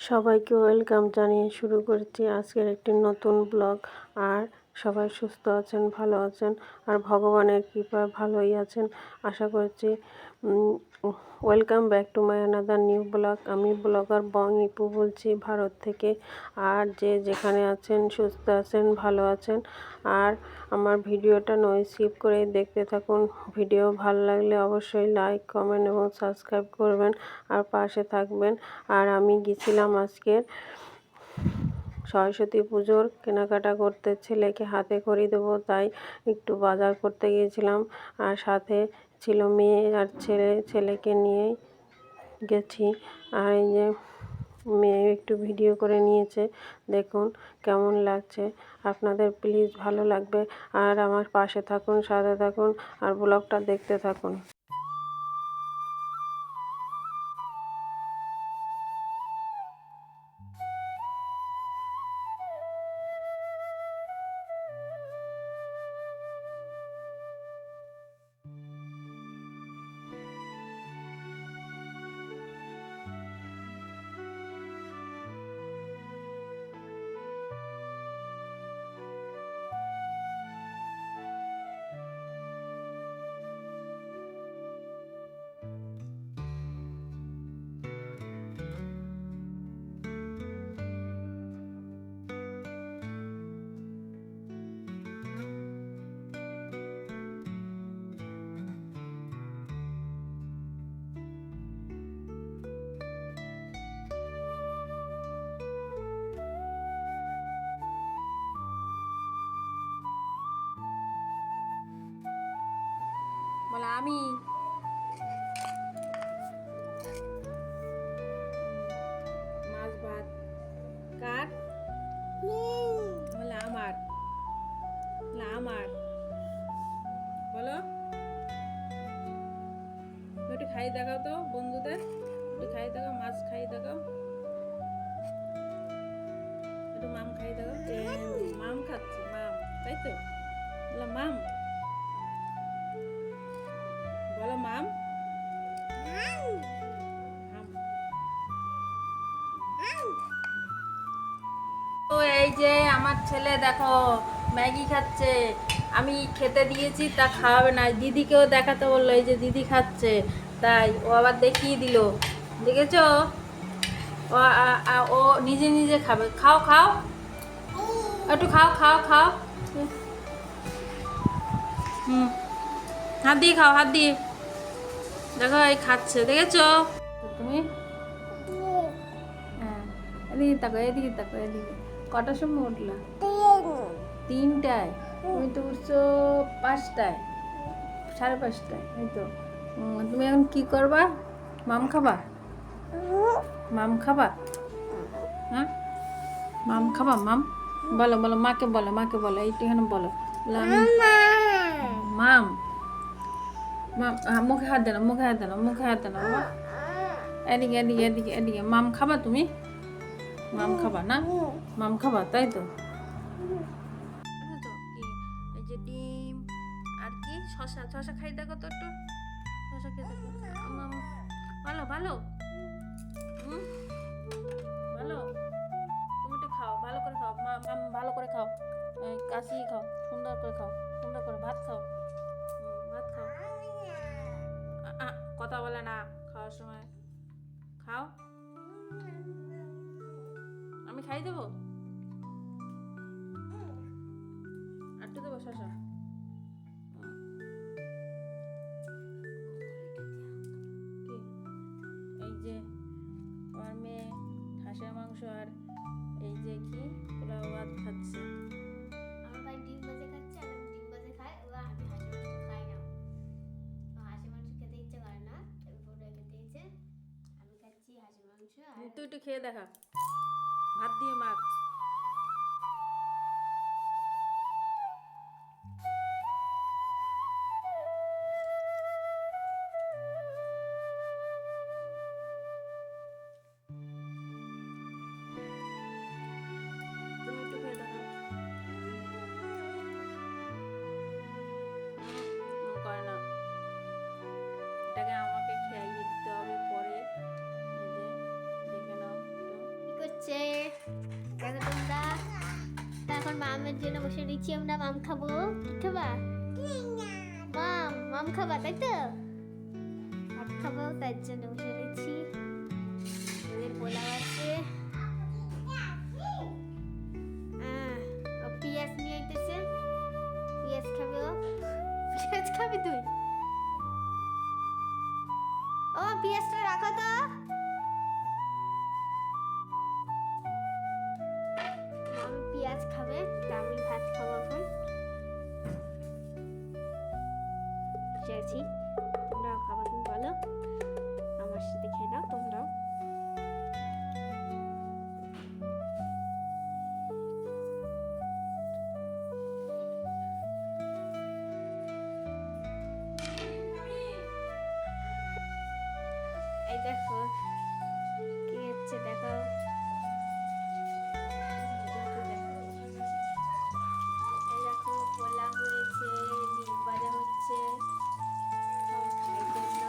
সবাইকে ওয়েলকাম জানিয়ে শুরু করেছি আজকের একটি নতুন ব্লগ। আর সবাই সুস্থ আছেন, ভালো আছেন, আর ভগবানের কৃপায় ভালোই আছেন আশা করছি। Welcome back to my another new blog. আমি ব্লগার বং ইপু বলছি ভারত থেকে। আর যে যেখানে আছেন সুস্থ আছেন, ভালো আছেন, আর আমার ভিডিওটা নয় স্কিপ করে দেখতে থাকুন। ভিডিও ভালো লাগলে অবশ্যই লাইক, কমেন্ট এবং সাবস্ক্রাইব করবেন আর পাশে থাকবেন। আর আমি গেছিলাম আজকে সরস্বতী পুজোর কেনাকাটা করতে, ছেলেকে হাতে খড়ি দেবো তাই একটু বাজার করতে গিয়েছিলাম। আর সাথে ছিল মেয়ে আর ছেলেকে নিয়েই গেছি। আর এই যে মেয়ে একটু ভিডিও করে নিয়েছে, দেখুন কেমন লাগছে আপনাদের। প্লিজ ভালো লাগবে আর আমার পাশে থাকুন, সাথে থাকুন আর ব্লগটা দেখতে থাকুন। বলে আমি মাছ ভাত কার বলে আমার, বলে আমার, বলো একটু খাই দেখাও তো বন্ধুদের, একটু খাই দেখাও, মাছ খাই দেখাও, একটু মাম খাই দেখাও। মাম খাচ্ছে, মাম, তাই তো? বলো মাম, বলো মাম। তো এই যে আমার ছেলে দেখো ম্যাগি খাচ্ছে, আমি খেতে দিয়েছি তা খাওয়াবে না, দিদিকেও দেখাতে বললো, এই যে দিদি খাচ্ছে, তাই ও আবার দেখিয়ে দিল, দেখেছো? ও নিজে নিজে খাবে। খাও খাও, একটু খাও খাও খাও। হুম, হাত দিয়ে খাও, হাত দিয়ে। দেখো এই খাচ্ছে, দেখেছো তুমি? হ্যাঁ, এদিকে তাকো, এদিকে তাকো, এদিকে। কটার সময় উঠলা? 3টায়। তুমি তো উঠছো 5টায়, 5:30টায়, এই তো। তুমি এখন কি করবা? মাম খাবা? মাম খাবা? হ্যাঁ, মাম খাবা? মাম বলো, বলো মাকে বলো, মাকে বলো, এইটা এখানে বলো, বলো আমি মাম। মাম মুখে হাত দেন, মুখে হাত দেন, মুখে হাত দেন। এদিকে এদিকে এদিকে এদিকে। মাম খাবা তুমি? মাম খাবা না? মাম খাবা, তাই তো? এই যে ডিম আর কি শশা, শশা খাই দেখো তো একটু, শশা খেয়ে দেখো। ভালো ভালো, ভালো, তুমি একটু খাও, ভালো করে খাও, ভালো করে খাও, কাশি খাও, সুন্দর করে খাও, সুন্দর করে ভাত খাও, ভাত খাও। কথা বলে না খাওয়ার সময়, খাও। আমি খাই দেবো, একটু দেবো শশা। এই যে আমার মেয়ে হাঁসের মাংস আর এই যে কি পোলাও ভাত খাচ্ছে। আমার ভাই ডিম ভাজা খাচ্ছে, আর আমি ডিম ভাজা খাই, ও আমি হাঁসের মাংস খাই না। হাঁসের মাংস খেতে ইচ্ছে করে না, আমি পোলাও খেতে ইচ্ছে, আমি খাচ্ছি হাঁসের মাংস। আর তুই একটু খেয়ে দেখা, ভাত দিয়ে মাখ। তুমি একটু খেয়ে দেখা, করে না, এটাকে আমাকে খেয়াইয়ে দিতে হবে পরে। এই যে দেখে নাও তো। হচ্ছে দেখো তোমরা। তা এখন মামের জন্য বসে রয়েছি আমরা, মাম খাবো। কি খাবা? মাম খাবা তাই তো? ভাত খাবো তার জন্য বসে রয়েছি। ওদের পোলাও আছে, ও পিঁয়াজ নিয়ে আইতেছে, পিঁয়াজ খাবে ও। পিঁয়াজ খাবি তুই? ও পিঁয়াজটা রাখো তো। আমি পেঁয়াজ খাবে, তা আমি ভাত খাবো এখন। বসে আছি, তোমরাও খাবা তুমি বলো, আমার সাথে খেয়ে নাও তোমরাও। এই দেখো কি হচ্ছে, দেখো এই দেখো পোলাও হয়েছে, ডিম ভাজা হচ্ছে, সব খাওয়ার জন্য।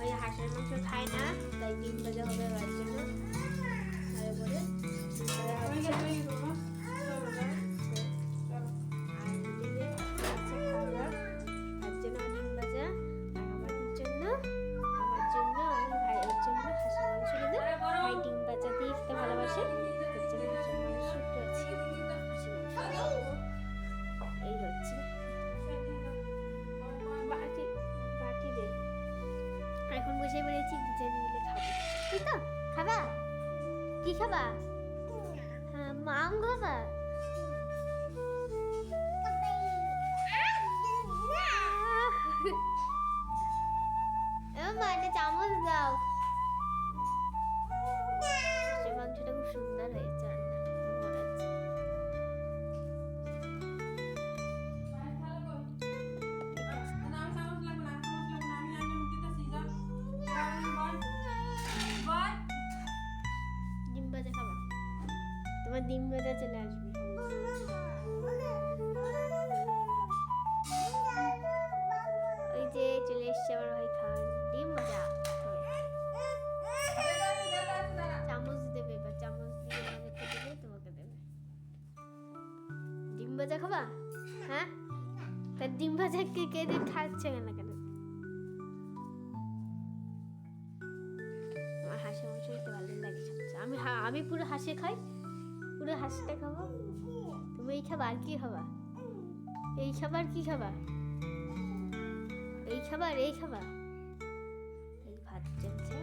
ওই হাঁসের মাংস খায় না, তাই ডিম ভাজা হবে ওর জন্য। তারপরে আর এদিকে আছে খাওয়া, তার জন্য ডিম ভাজা। আর আমার জন্য আমি ভাইয়ের জন্য হাঁসের মাংস দেবো। ভাই ডিম ভাজা দিয়ে খেতে ভালোবাসে, তার জন্য হাঁসের মাংস একটু আছে। এই হচ্ছে বাটি, বাটি দে। এখন বসে পড়েছি, দুজনে মিলে খাবো। তুই তো খাবা? কি খাবা? হ্যাঁ মাম খাবা। মা একটা চামচ দাও। হাঁসের মাংসটা খুব সুন্দর হয়েছে রান্না, আমার মনে হচ্ছে। ডিম ভাজা খাবা? তোমার ডিম ভাজা চলে আসবে। ওই যে চলে এসছে আমার ভাই খান ডিম ভাজা। চামচ দেবে, এবার চামচ দিয়ে আমাকে দেবে, তোমাকে দেবে। ডিম ভাজা খাবা? হ্যাঁ, তার ডিম ভাজা কে কে দিয়ে খাচ্ছে কেন কেন? আমার হাঁসের মাংস খেতে ভালো লাগে সবচেয়ে। আমি পুরো হাঁসে খাই, পুরো হাঁসটা খাবো। তুমি এই খাবার কি খাবা? এই খাবার কি খাবা? এই খাবার, এই খাবার। এই ভাত চলছে।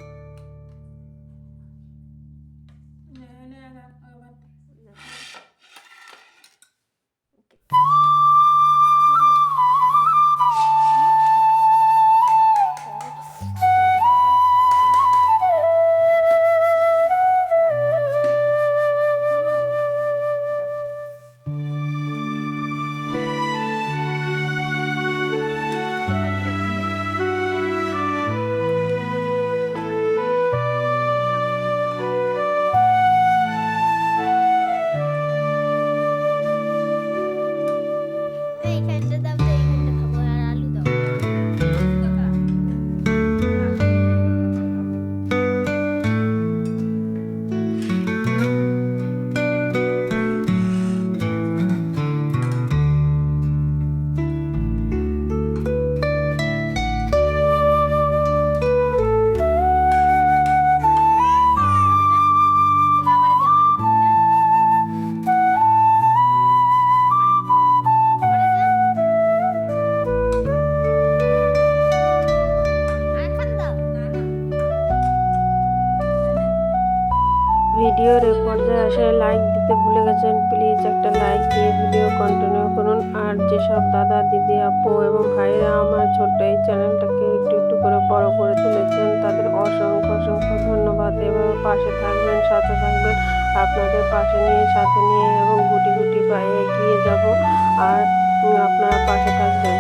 এইখানটা দাও তো, এইখানটা খাবো। আর আলু দাও। ভিডিওর এ পর্যায়ে আসে লাইক দিতে ভুলে গেছেন, প্লিজ একটা লাইক দিয়ে ভিডিও কন্টিনিউ করুন। আর যেসব দাদা দিদি আপু এবং ভাইরা আমার ছোট্ট এই চ্যানেলটাকে একটু একটু করে বড় করে তুলেছেন, তাদের অসংখ্য অসংখ্য ধন্যবাদ। এভাবে পাশে থাকবেন, সাথে থাকবেন, আপনাদের পাশে নিয়ে, সাথে নিয়ে এবং গুটি গুটি পায়ে এগিয়ে যাব। আর আপনারা পাশে থাকবেন।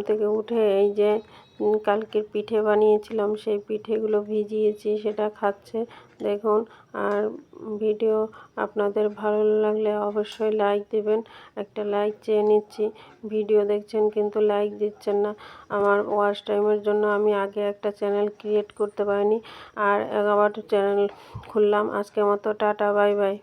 থেকে উঠে এই যে কালকের পিঠে বানিয়েছিলাম সেই পিঠেগুলো ভিজিয়েছি, সেটা খাচ্ছে দেখুন। আর ভিডিও আপনাদের ভালো লাগলে অবশ্যই লাইক দেবেন। একটা লাইক চেয়ে নিচ্ছি, ভিডিও দেখছেন কিন্তু লাইক দিচ্ছেন না। আমার ওয়াচ টাইমের জন্য আমি আগে একটা চ্যানেল ক্রিয়েট করতে পারিনি, আর আবার চ্যানেল খুললাম। আজকের মতো টাটা, বাই বাই।